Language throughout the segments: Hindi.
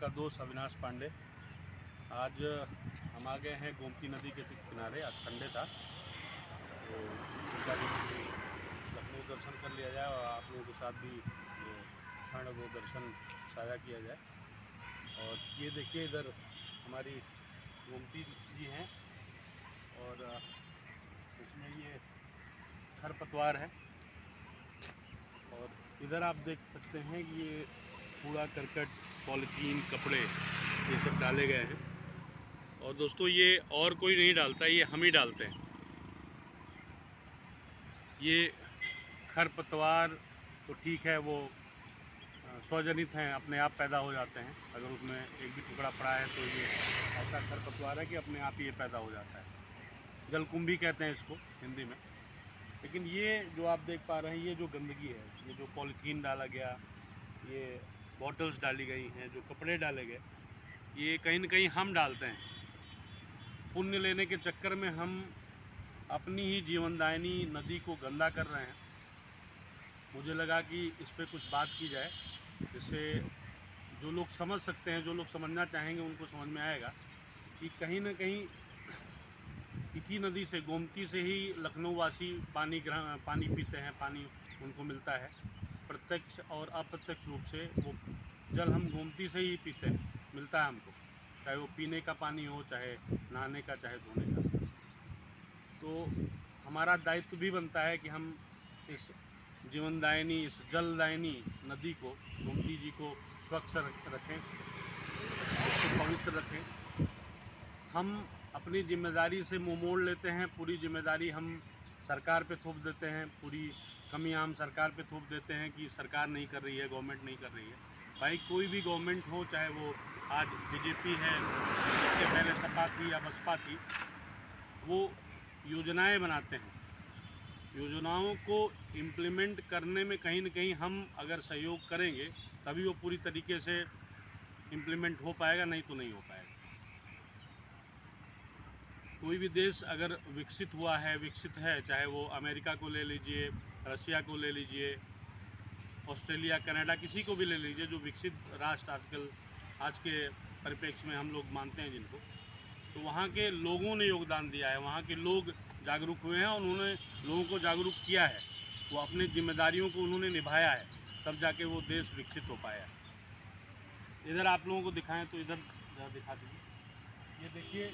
आपका दोस्त अविनाश पांडे। आज हम आ गए हैं गोमती नदी के किनारे। आज संडे था तो सोचा कि लखनऊ दर्शन कर लिया जाए और आप लोगों के साथ भी जो क्षण वो दर्शन साझा किया जाए। और ये देखिए, इधर हमारी गोमती जी हैं और इसमें ये खरपतवार है। और इधर आप देख सकते हैं कि ये कूड़ा करकट, पॉलीथीन, कपड़े ये सब डाले गए हैं। और दोस्तों, ये और कोई नहीं डालता, ये हम ही डालते हैं। ये खरपतवार तो ठीक है, वो स्वजनित हैं, अपने आप पैदा हो जाते हैं। अगर उसमें एक भी टुकड़ा पड़ा है तो ये ऐसा खरपतवार है कि अपने आप ही ये पैदा हो जाता है। जलकुंभी कहते हैं इसको हिंदी में। लेकिन ये जो आप देख पा रहे हैं, ये जो गंदगी है, ये जो पॉलीथीन डाला गया, ये बॉटल्स डाली गई हैं, जो कपड़े डाले गए, ये कहीं न कहीं हम डालते हैं। पुण्य लेने के चक्कर में हम अपनी ही जीवनदायिनी नदी को गंदा कर रहे हैं। मुझे लगा कि इस पर कुछ बात की जाए, जिससे जो लोग समझ सकते हैं, जो लोग समझना चाहेंगे, उनको समझ में आएगा कि कहीं न कहीं इसी नदी से, गोमती से ही लखनऊ वासी पानी पीते हैं, पानी उनको मिलता है। प्रत्यक्ष और अप्रत्यक्ष रूप से वो जल हम गोमती से ही पीते हैं, मिलता है हमको, चाहे वो पीने का पानी हो, चाहे नहाने का, चाहे धोने का। तो हमारा दायित्व भी बनता है कि हम इस जीवनदायिनी, इस जलदायिनी नदी को, गोमती जी को स्वच्छ रखें, उसको पवित्र रखें। हम अपनी जिम्मेदारी से मुँह मोड़ लेते हैं, पूरी जिम्मेदारी हम सरकार पे थोप देते हैं, पूरी कमियां हम सरकार पे थोप देते हैं कि सरकार नहीं कर रही है, गवर्नमेंट नहीं कर रही है। भाई, कोई भी गवर्नमेंट हो, चाहे वो आज बीजेपी है, इसके पहले सपा थी या बसपा थी, वो योजनाएं बनाते हैं। योजनाओं को इम्प्लीमेंट करने में कहीं न कहीं हम अगर सहयोग करेंगे तभी वो पूरी तरीके से इम्प्लीमेंट हो पाएगा, नहीं तो नहीं हो पाएगा। कोई भी देश अगर विकसित हुआ है, विकसित है, चाहे वो अमेरिका को ले लीजिए, रशिया को ले लीजिए, ऑस्ट्रेलिया, कनाडा, किसी को भी ले लीजिए, जो विकसित राष्ट्र आजकल आज के परिप्रेक्ष्य में हम लोग मानते हैं जिनको, तो वहाँ के लोगों ने योगदान दिया है, वहाँ के लोग जागरूक हुए हैं और उन्होंने लोगों को जागरूक किया है, वो अपनी जिम्मेदारियों को उन्होंने निभाया है, तब जाके वो देश विकसित हो पाया। इधर आप लोगों को दिखाएं तो इधर दिखा दीजिए। ये देखिए,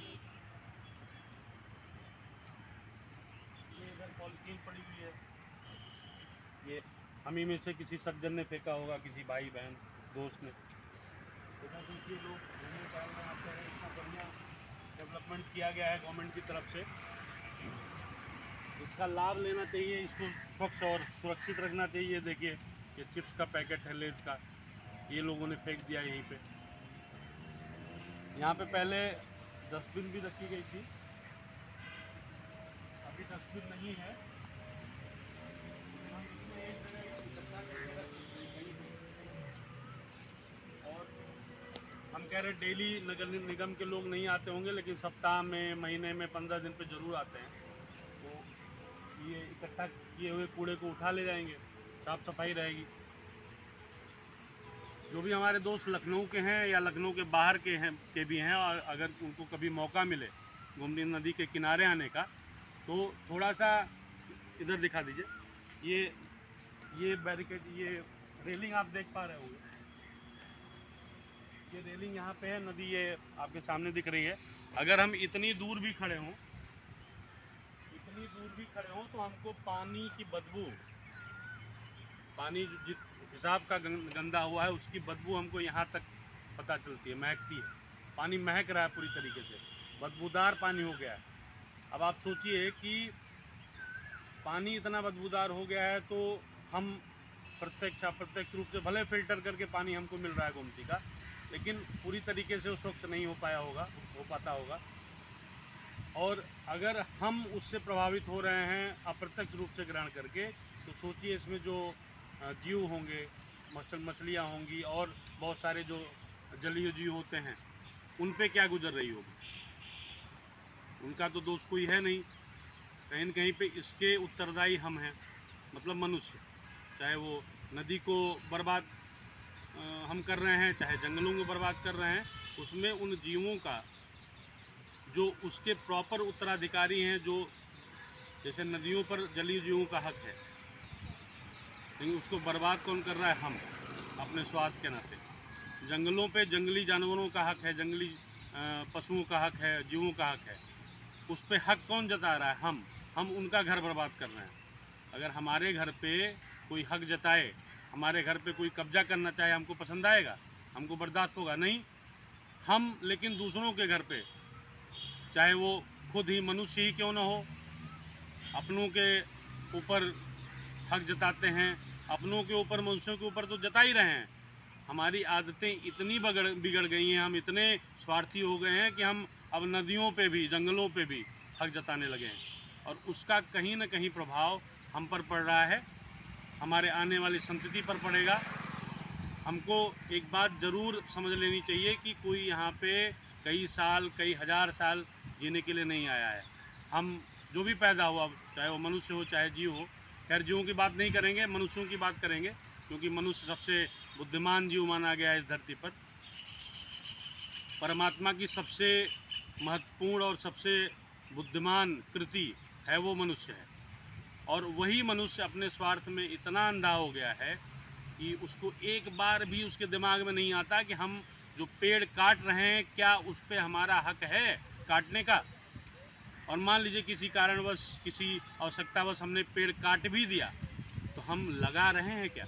ये इधर पॉलीथीन पड़ी हुई है, ये हम ही में से किसी सज्जन ने फेंका होगा, किसी भाई बहन दोस्त ने। इधर देखिए, लोग घूमने टहलने आते हैं, इतना बढ़िया डेवलपमेंट किया गया है गवर्नमेंट की तरफ से। इसका लाभ लेना चाहिए, इसको स्वच्छ और सुरक्षित रखना चाहिए। देखिए, ये चिप्स का पैकेट है लेज का, ये लोगों ने फेंक दिया यहीं पे। यहाँ पे पहले डस्टबिन भी रखी गई थी, अभी डस्टबिन नहीं है। हम इसमें एक जगह इकट्ठा करके रख देंगे। और हम कह रहे डेली नगर निगम के लोग नहीं आते होंगे, लेकिन सप्ताह में, महीने में, 15 दिन पे ज़रूर आते हैं। तो ये इकट्ठा किए हुए कूड़े को उठा ले जाएंगे, साफ़ सफाई रहेगी। जो भी हमारे दोस्त लखनऊ के हैं या लखनऊ के बाहर के भी हैं, और अगर उनको कभी मौका मिले गोमती नदी के किनारे आने का, तो थोड़ा सा इधर दिखा दीजिए। ये बैरिकेड, ये रेलिंग आप देख पा रहे होंगे, ये रेलिंग यहाँ पे है, नदी ये आपके सामने दिख रही है। अगर हम इतनी दूर भी खड़े हों, तो हमको पानी की बदबू, पानी जिस हिसाब का गंदा हुआ है, उसकी बदबू हमको यहाँ तक पता चलती है, महकती है। पानी महक रहा है पूरी तरीके से, बदबूदार पानी हो गया है। अब आप सोचिए कि पानी इतना बदबूदार हो गया है, तो हम प्रत्यक्ष अप्रत्यक्ष रूप से भले फ़िल्टर करके पानी हमको मिल रहा है गोमती का, लेकिन पूरी तरीके से वो स्वच्छ नहीं हो पाता होगा। और अगर हम उससे प्रभावित हो रहे हैं अप्रत्यक्ष रूप से ग्रहण करके, तो सोचिए इसमें जो जीव होंगे, मछलियाँ होंगी और बहुत सारे जो जलीय जीव होते हैं, उन पे क्या गुजर रही होगी। उनका तो दोष कोई है नहीं, कहीं न कहीं पे इसके उत्तरदायी हम हैं, मतलब मनुष्य। चाहे वो नदी को बर्बाद हम कर रहे हैं, चाहे जंगलों को बर्बाद कर रहे हैं, उसमें उन जीवों का जो उसके प्रॉपर उत्तराधिकारी हैं, जो जैसे नदियों पर जलीय जीवों का हक है, लेकिन उसको बर्बाद कौन कर रहा है? हम, अपने स्वार्थ के नाते। जंगलों पे जंगली जानवरों का हक है, जंगली पशुओं का हक है, जीवों का हक है, उस पर हक कौन जता रहा है? हम उनका घर बर्बाद कर रहे हैं। अगर हमारे घर पे कोई हक जताए, हमारे घर पे कोई कब्जा करना चाहे, हमको पसंद आएगा? हमको बर्दाश्त होगा? नहीं। हम लेकिन दूसरों के घर पे, चाहे वो खुद ही मनुष्य ही क्यों ना हो, अपनों के ऊपर हक जताते हैं। अपनों के ऊपर, मनुष्यों के ऊपर तो जता ही रहे हैं। हमारी आदतें इतनी बिगड़ गई हैं, हम इतने स्वार्थी हो गए हैं कि हम अब नदियों पे भी, जंगलों पे भी हक जताने लगे हैं, और उसका कहीं ना कहीं प्रभाव हम पर पड़ रहा है, हमारे आने वाली संतति पर पड़ेगा। हमको एक बात ज़रूर समझ लेनी चाहिए कि कोई यहाँ पे कई साल, कई हज़ार साल जीने के लिए नहीं आया है। हम जो भी पैदा हुआ, चाहे वो मनुष्य हो चाहे जीव हो, खैर जीवों की बात नहीं करेंगे, मनुष्यों की बात करेंगे, क्योंकि मनुष्य सबसे बुद्धिमान जीव माना गया है इस धरती पर। परमात्मा की सबसे महत्वपूर्ण और सबसे बुद्धिमान कृति है वो मनुष्य है, और वही मनुष्य अपने स्वार्थ में इतना अंधा हो गया है कि उसको एक बार भी उसके दिमाग में नहीं आता कि हम जो पेड़ काट रहे हैं, क्या उस पर हमारा हक है काटने का। और मान लीजिए किसी कारणवश, किसी आवश्यकतावश हमने पेड़ काट भी दिया, तो हम लगा रहे हैं क्या?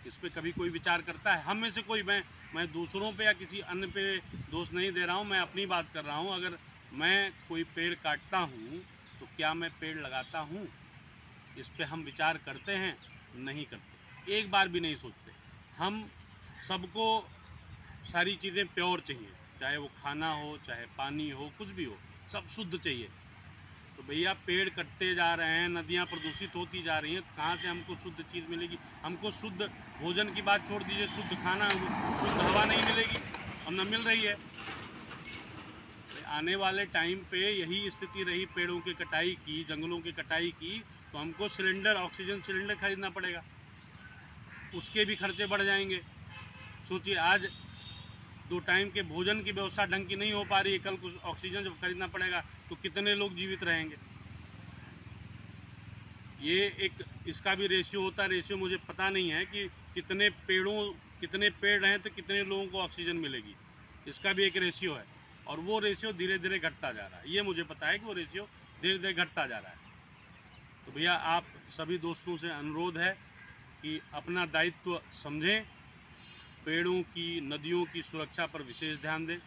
इस पर कभी कोई विचार करता है? हम में से कोई, मैं दूसरों पे या किसी अन्य पे दोष नहीं दे रहा हूँ, मैं अपनी बात कर रहा हूँ। अगर मैं कोई पेड़ काटता हूँ तो क्या मैं पेड़ लगाता हूँ? इस पे हम विचार करते हैं? नहीं करते, एक बार भी नहीं सोचते। हम सबको सारी चीज़ें प्योर चाहिए, चाहे वो खाना हो, चाहे पानी हो, कुछ भी हो, सब शुद्ध चाहिए। तो भैया पेड़ कटते जा रहे हैं, नदियाँ प्रदूषित होती जा रही हैं, तो कहाँ से हमको शुद्ध चीज़ मिलेगी? हमको शुद्ध भोजन की बात छोड़ दीजिए, शुद्ध खाना, शुद्ध हवा नहीं मिलेगी, और न मिल रही है। आने वाले टाइम पे यही स्थिति रही पेड़ों की कटाई की, जंगलों की कटाई की, तो हमको सिलेंडर, ऑक्सीजन सिलेंडर खरीदना पड़ेगा, उसके भी खर्चे बढ़ जाएंगे। सोचिए, आज 2 टाइम के भोजन की व्यवस्था ढंग की नहीं हो पा रही है, कल कुछ ऑक्सीजन जब खरीदना पड़ेगा तो कितने लोग जीवित रहेंगे? ये एक इसका भी रेशियो होता है, रेशियो मुझे पता नहीं है कि कितने पेड़ रहें तो कितने लोगों को ऑक्सीजन मिलेगी, इसका भी एक रेशियो है, और वो रेशियो धीरे धीरे घटता जा रहा है। ये मुझे पता है कि वो रेशियो धीरे धीरे घटता जा रहा है। तो भैया आप सभी दोस्तों से अनुरोध है कि अपना दायित्व समझें, पेड़ों की, नदियों की सुरक्षा पर विशेष ध्यान दें।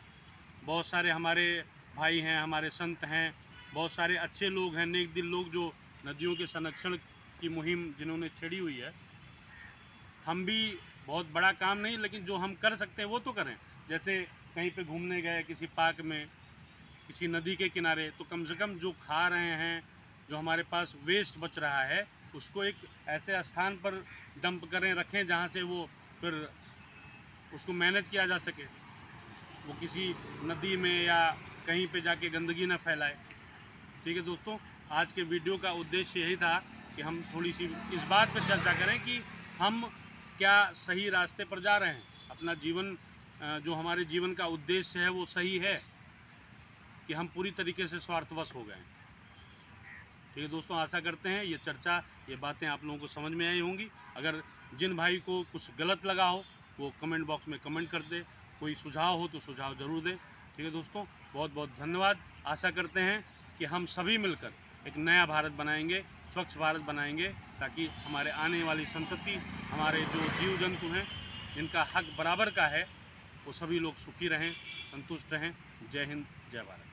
बहुत सारे हमारे भाई हैं, हमारे संत हैं, बहुत सारे अच्छे लोग हैं, नेक दिल लोग, जो नदियों के संरक्षण की मुहिम जिन्होंने छेड़ी हुई है। हम भी बहुत बड़ा काम नहीं, लेकिन जो हम कर सकते हैं वो तो करें। जैसे कहीं पे घूमने गए, किसी पार्क में, किसी नदी के किनारे, तो कम से कम जो खा रहे हैं, जो हमारे पास वेस्ट बच रहा है, उसको एक ऐसे स्थान पर डंप करें, रखें, जहाँ से वो फिर उसको मैनेज किया जा सके। वो किसी नदी में या कहीं पे जाके गंदगी ना फैलाए। ठीक है दोस्तों, आज के वीडियो का उद्देश्य यही था कि हम थोड़ी सी इस बात पर चर्चा करें कि हम क्या सही रास्ते पर जा रहे हैं, अपना जीवन, जो हमारे जीवन का उद्देश्य है वो सही है, कि हम पूरी तरीके से स्वार्थवश हो गए हैं। ठीक है दोस्तों, आशा करते हैं ये चर्चा, ये बातें आप लोगों को समझ में आई होंगी। अगर जिन भाई को कुछ गलत लगा हो वो कमेंट बॉक्स में कमेंट कर दे, कोई सुझाव हो तो सुझाव ज़रूर दें। ठीक है दोस्तों, बहुत बहुत धन्यवाद। आशा करते हैं कि हम सभी मिलकर एक नया भारत बनाएंगे, स्वच्छ भारत बनाएंगे, ताकि हमारे आने वाली संतति, हमारे जो जीव जंतु हैं जिनका हक बराबर का है, वो सभी लोग सुखी रहें, संतुष्ट रहें। जय हिंद, जय भारत।